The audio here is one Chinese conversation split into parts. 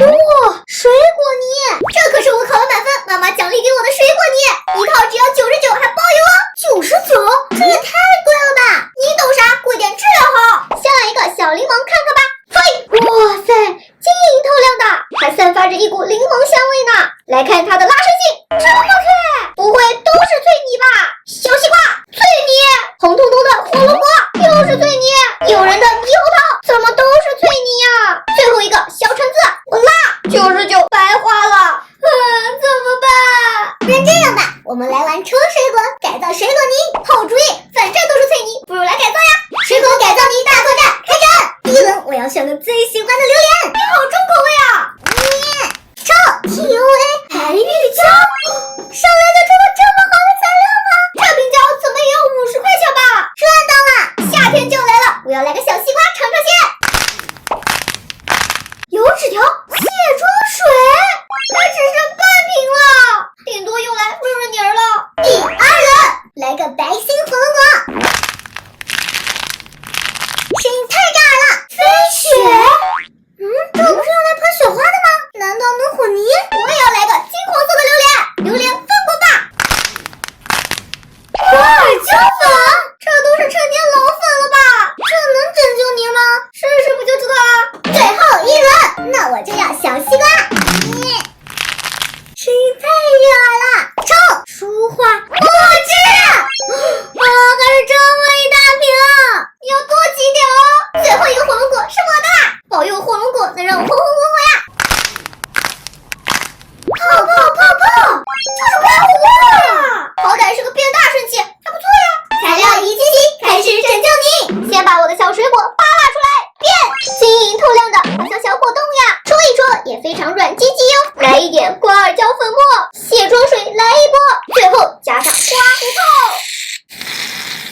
哇，水果泥，这可是我考了满分，妈妈奖励给我的水果泥，一套只要99，还包邮哦。99，这也太贵了吧？你懂啥？贵点质量好。先来一个小柠檬看看吧。嘿，哇塞，晶莹透亮的，还散发着一股柠檬香味呢。来看它的拉伸性，这么脆，不会都是脆泥吧？小西瓜，脆泥，红彤彤的火龙果又是脆泥，诱人的猕猴桃怎么都是脆泥呀？最后一个小橙子，我辣99白花了，怎么办？不然这样吧，我们来玩抽水果改造水果泥，好主意，反正都是脆泥，不如来改造呀！水果改造泥大作战开战！第一轮我要选个最喜欢的榴莲，你好重口味啊！抽 TOA 白玉胶，上来就抽到这么好的材料吗？这瓶胶怎么也有50块钱吧？赚到了！夏天就来了，我要来个小西瓜尝尝鲜。有纸条，卸妆水，还只剩半瓶了，顶多用来润润泥儿了。第二轮，来个白心火龙果，声音太炸了，飞雪。这不是用来喷雪花的吗？难道能混泥？我也要来个金黄色的榴莲放过吧。花尔胶粉，这都是陈年老粉了吧？这能拯救泥吗？试试不就知道了。最后一轮，那我就要小西瓜。声音太悦耳了，抽舒化墨汁，哇，还是这么一大瓶，你要多挤点哦。最后一个火龙果是我的啦，保佑火龙果能让我红红火火呀！泡泡泡泡，就是刮胡了，好歹是个变大神器，还不错呀。材料一清洗，开始拯救你。先把我的小水果扒拉出来，变晶莹透亮的，好像小果冻呀，戳一戳也非常软唧唧哟。来一点瓜尔胶粉末，卸妆水来一波，最后加上刮胡泡。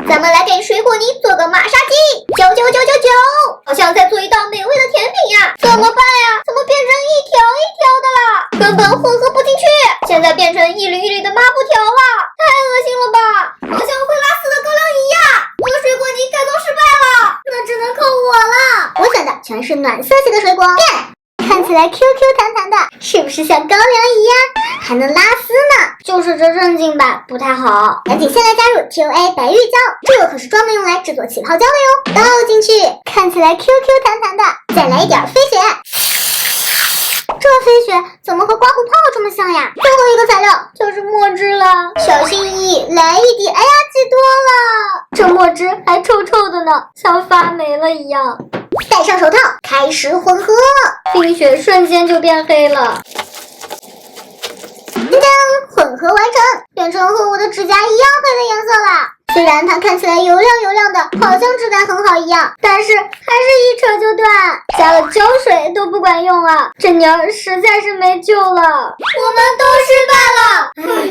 咱们来给水果泥做个马杀鸡，999999，好像在做一道美味的甜品呀！怎么办呀？怎么变成一条一条的了？根本混合不进去，现在变成一缕一缕的抹布条了，太恶心了吧！好像会拉丝的高粱饴呀！我的水果泥改造失败了，那只能靠我了。我选的全是暖色系的水果，变！看起来 QQ 弹弹的，是不是像高粱一样还能拉丝呢？就是这韧劲吧，不太好。赶紧先来加入 TOA 白玉胶，这可是专门用来制作起泡胶的哟。倒进去，看起来 QQ 弹弹的，再来一点飞雪。这飞雪怎么和刮胡泡这么像呀？最后一个材料就是墨汁了，小心翼翼来一滴，哎呀，挤多了，这墨汁还臭臭的呢，像发霉了一样。戴上手套，开始混合，冰雪瞬间就变黑了。噔噔，混合完成，变成和我的指甲一样黑的颜色了。虽然它看起来油亮油亮的，好像质感很好一样，但是还是一扯就断，加了胶水都不管用啊！这泥儿实在是没救了，我们都失败了。唉。